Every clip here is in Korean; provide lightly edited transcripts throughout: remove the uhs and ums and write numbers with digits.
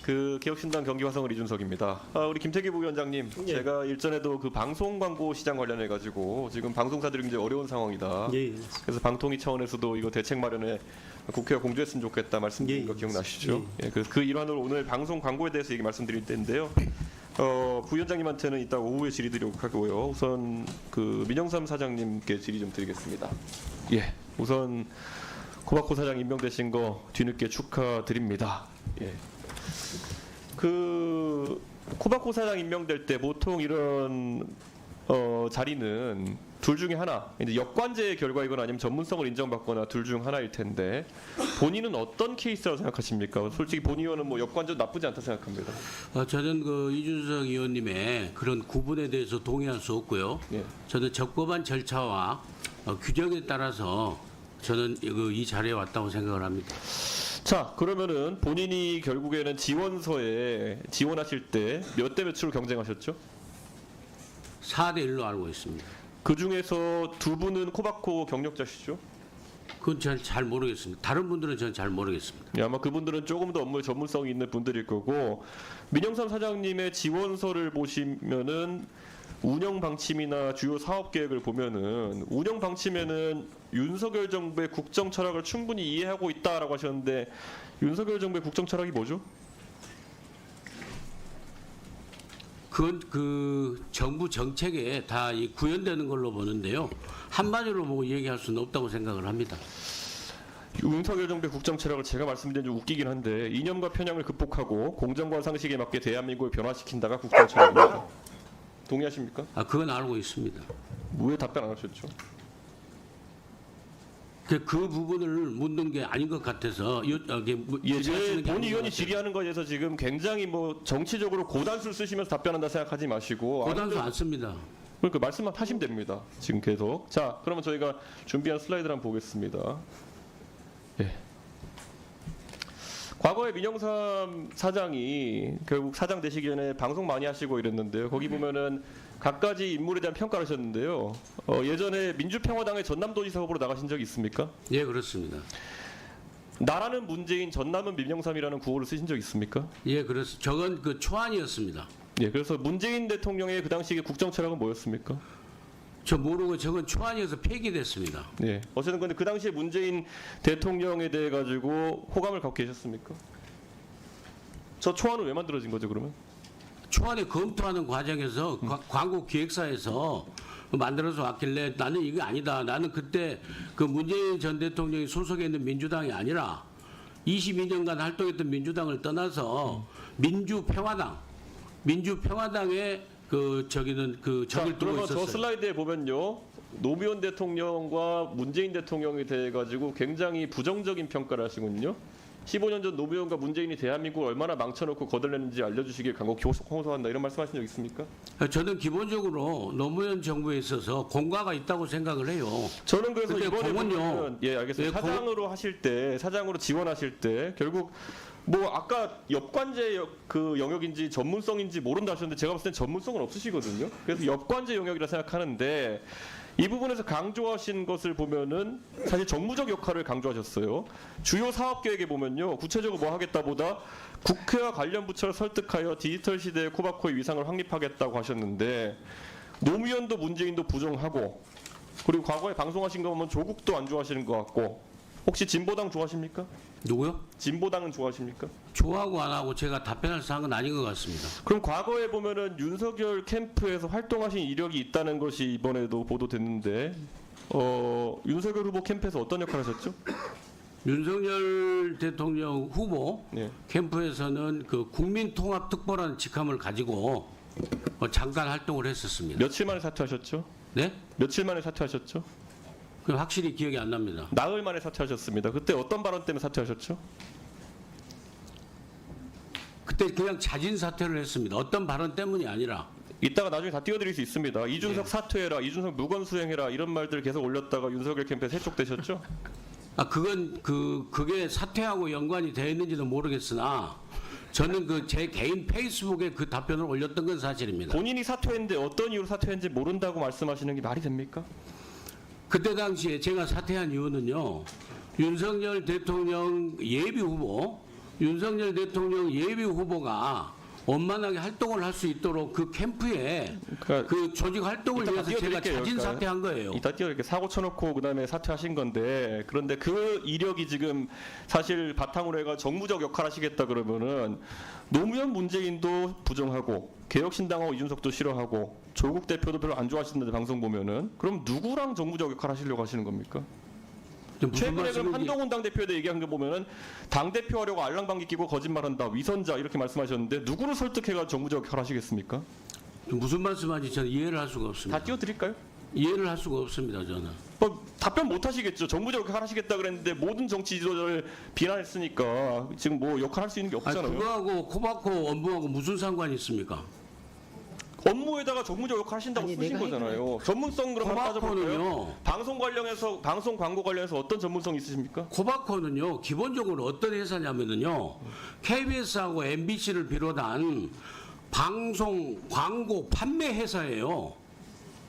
그 개혁신당 경기화성을 이준석입니다. 우리 김태기 부위원장님, 예. 제가 일전에도 그 방송 광고 시장 관련해 가지고 지금 방송사들이 굉장히 어려운 상황이다. 예. 그래서 방통위 차원에서도 이거 대책 마련에 국회가 공조했으면 좋겠다 말씀드린 예. 거 기억나시죠? 예. 그 일환으로 오늘 방송 광고에 대해서 얘기 말씀드릴 텐데요. 부위원장님한테는 이따 오후에 질의드리도록 하고요. 우선 그 민영삼 사장님께 질의 좀 드리겠습니다. 예, 우선 코바코 사장 임명되신 거 뒤늦게 축하드립니다. 예. 그 코바코 사장 임명될 때 보통 이런 자리는 둘 중에 하나, 이제 역관제의 결과이거나 아니면 전문성을 인정받거나 둘 중 하나일 텐데 본인은 어떤 케이스라고 생각하십니까? 솔직히 본 의원은 뭐 역관제도 나쁘지 않다 생각합니다. 저는 그 이준석 의원님의 그런 구분에 대해서 동의할 수 없고요. 예. 저는 적법한 절차와 규정에 따라서 저는 이 자리에 왔다고 생각을 합니다. 자, 그러면은 본인이 결국에는 지원서에 지원하실 때 몇 대 몇으로 경쟁하셨죠? 4대 1로 알고 있습니다. 그 중에서 두 분은 코바코 경력자시죠? 그건 저는 잘 모르겠습니다. 다른 분들은 저는 잘 모르겠습니다. 예, 아마 그분들은 조금 더 업무에 전문성이 있는 분들일 거고, 민영삼 사장님의 지원서를 보시면은 운영 방침이나 주요 사업 계획을 보면은 운영 방침에는 윤석열 정부의 국정 철학을 충분히 이해하고 있다라고 하셨는데 윤석열 정부의 국정 철학이 뭐죠? 그건 그 정부 정책에 다 구현되는 걸로 보는데요. 한마디로 뭐 얘기할 수는 없다고 생각을 합니다. 윤석열 정부의 국정 철학을 제가 말씀드린 좀 웃기긴 한데 이념과 편향을 극복하고 공정과 상식에 맞게 대한민국을 변화시킨다가 국정 철학입니다. 동의하십니까? 그건 알고 있습니다. 왜 답변 안 하셨죠? 그 부분을 묻는 게 아닌 것 같아서 예, 질의하시는 게 본 아닌 것 의원이 같아요. 질의하는 거에 대해서 지금 굉장히 뭐 정치적으로 고단수를 쓰시면서 답변한다 생각하지 마시고 고단수 안 씁니다. 그러니까 말씀만 하시면 됩니다. 지금 계속. 자, 그러면 저희가 준비한 슬라이드를 한번 보겠습니다. 예. 과거에 민영삼 사장이 결국 사장 되시기 전에 방송 많이 하시고 이랬는데요. 거기 보면은 각가지 인물에 대한 평가를 하셨는데요. 예전에 민주평화당의 전남도지사 후보로 나가신 적이 있습니까? 예, 그렇습니다. 나라는 문재인, 전남은 민영삼이라는 구호를 쓰신 적 있습니까? 예, 그래서 저건 그 초안이었습니다. 예, 그래서 문재인 대통령의 그 당시의 국정 철학은 뭐였습니까? 저 모르고 저건 초안이어서 폐기됐습니다. 예. 어쨌든 근데 그 당시에 문재인 대통령에 대해 가지고 호감을 갖고 계셨습니까? 저 초안은 왜 만들어진 거죠, 그러면? 초안에 검토하는 과정에서 광고 기획사에서 만들어서 왔길래 나는 이게 아니다. 나는 그때 그 문재인 전 대통령이 소속해 있는 민주당이 아니라 22년간 활동했던 민주당을 떠나서 민주평화당의 적을 두고 그러면 있었어요. 저 슬라이드에 보면요. 노무현 대통령과 문재인 대통령에 대해 가지고 굉장히 부정적인 평가를 하시군요. 15년 전 노무현과 문재인이 대한민국을 얼마나 망쳐놓고 거덜냈는지 알려주시길 간곡히 호소한다 이런 말씀하신 적 있습니까? 저는 기본적으로 노무현 정부에 있어서 공과가 있다고 생각을 해요. 저는 그래서 근데 이번에 공은요. 보면, 예, 알겠습니다. 예, 사장으로 하실 때, 사장으로 지원하실 때 결국 뭐 아까 역관제 그 영역인지 전문성인지 모른다 하셨는데 제가 봤을 땐 전문성은 없으시거든요. 그래서 역관제 영역이라 생각하는데 이 부분에서 강조하신 것을 보면은 사실 정무적 역할을 강조하셨어요. 주요 사업 계획에 보면요. 구체적으로 뭐 하겠다보다 국회와 관련 부처를 설득하여 디지털 시대의 코바코의 위상을 확립하겠다고 하셨는데 노무현도 문재인도 부정하고 그리고 과거에 방송하신 거 보면 조국도 안 좋아하시는 것 같고 혹시 진보당 좋아하십니까? 누구요? 진보당은 좋아하십니까? 좋아하고 안 하고 제가 답변할 사항은 아닌 것 같습니다. 그럼 과거에 보면은 윤석열 캠프에서 활동하신 이력이 있다는 것이 이번에도 보도됐는데 윤석열 후보 캠프에서 어떤 역할을 하셨죠? 윤석열 대통령 후보 네. 캠프에서는 그 국민통합특보라는 직함을 가지고 잠깐 활동을 했었습니다. 며칠 만에 사퇴하셨죠? 네? 며칠 만에 사퇴하셨죠? 그 확실히 기억이 안 납니다. 나흘 만에 사퇴하셨습니다. 그때 어떤 발언 때문에 사퇴하셨죠? 그때 그냥 자진 사퇴를 했습니다. 어떤 발언 때문이 아니라. 이따가 나중에 다 띄워드릴 수 있습니다. 이준석 예. 사퇴해라, 이준석 무건 수행해라 이런 말들 계속 올렸다가 윤석열 캠프에 세촉되셨죠? 그건 그게 사퇴하고 연관이 되어 있는지는 모르겠으나 저는 그 제 개인 페이스북에 그 답변을 올렸던 건 사실입니다. 본인이 사퇴했는데 어떤 이유로 사퇴했는지 모른다고 말씀하시는 게 말이 됩니까? 그때 당시에 제가 사퇴한 이유는요. 윤석열 대통령 예비 후보 윤석열 대통령 예비 후보가 원만하게 활동을 할 수 있도록 그 캠프에 그러니까 그 조직 활동을 이따가 위해서 제가 띄워드릴게요, 자진 그러니까. 사퇴한 거예요. 이따 뛰어 이렇게 사고 쳐놓고 그다음에 사퇴하신 건데 그런데 그 이력이 지금 사실 바탕으로 해가 정무적 역할 하시겠다 그러면은 노무현 문재인도 부정하고 개혁신당하고 이준석도 싫어하고 조국 대표도 별로 안 좋아하시는데 방송 보면은 그럼 누구랑 정무적 역할 하시려고 하시는 겁니까? 무슨 최근에 그럼 말씀인지 한동훈 당대표에 대해 얘기한 거 보면은 당대표 하려고 알랑방귀 끼고 거짓말한다 위선자 이렇게 말씀하셨는데 누구를 설득해가 정무적 역할 하시겠습니까? 무슨 말씀하는지 저는 이해를 할 수가 다 없습니다. 띄워드릴까요? 이해를 할 수가 없습니다. 저는. 답변 못 하시겠죠. 정부적 역할 하시겠다 그랬는데 모든 정치 지도자를 비난했으니까 지금 뭐 역할 할 수 있는 게 아니, 없잖아요. 그거하고 코바코 업무하고 무슨 상관이 있습니까? 업무에다가 정무적 역할 하신다고 아니, 쓰신 내가 거잖아요. 전문성 그러면 따져볼까요? 코바코는요. 방송 광고 관련해서 어떤 전문성 있으십니까? 코바코는요. 기본적으로 어떤 회사냐면은요. KBS하고 MBC를 비롯한 방송 광고 판매 회사예요.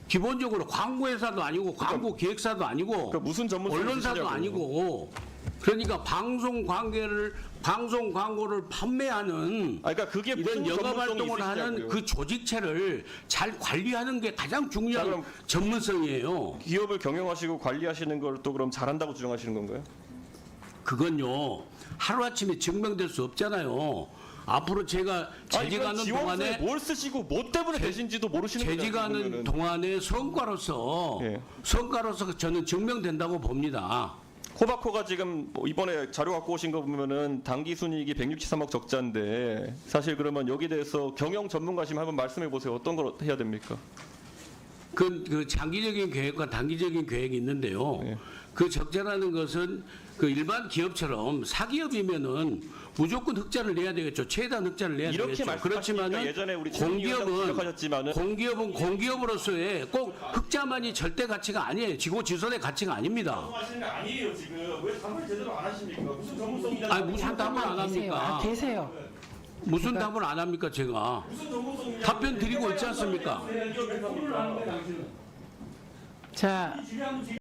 기본적으로 광고 회사도 아니고 광고 기획사도 아니고 그러니까 무슨 전문성이 언론사도 있으시냐고요. 아니고 그러니까 방송 광고를 판매하는 그러니까 그게 이런 무슨 영업 전문성이 활동을 하는 있으시냐고요. 그 조직체를 잘 관리하는 게 가장 자, 중요한 그럼 전문성이에요. 기업을 경영하시고 관리하시는 걸 또 그럼 잘한다고 주장하시는 건가요? 그건요 하루아침에 증명될 수 없잖아요. 앞으로 제가 재직하는 지원서에 동안에 뭘 쓰시고 뭐 때문에 되신지도 모르시는 거죠. 재직하는 동안에 성과로서 예. 저는 증명된다고 봅니다. 코바코가 지금 뭐 이번에 자료 갖고 오신 거 보면은 당기 순이익이 163억 적자인데 사실 그러면 여기에 대해서 경영 전문가시면 한번 말씀해 보세요. 어떤 걸 해야 됩니까? 그 장기적인 계획과 단기적인 계획이 있는데요. 예. 그 적자라는 것은 그 일반 기업처럼 사기업이면은 무조건 흑자를 내야 되겠죠. 최대한 흑자를 내야 이렇게 되겠죠. 말씀하시니까 그렇지만은 예전에 우리 최민희 위원장 지적하셨지만은 공기업은 공기업으로서의 꼭 흑자만이 절대 가치가 아니에요. 지고지선의 가치가 아닙니다. 하시는 거 아니에요 지금 왜 답을 제대로 안 하십니까? 무슨 전문성이냐? 아니 무슨 답을 안 합니까? 계세요. 무슨 답을 안 합니까 제가? 답변 드리고 있지 않습니까? 자,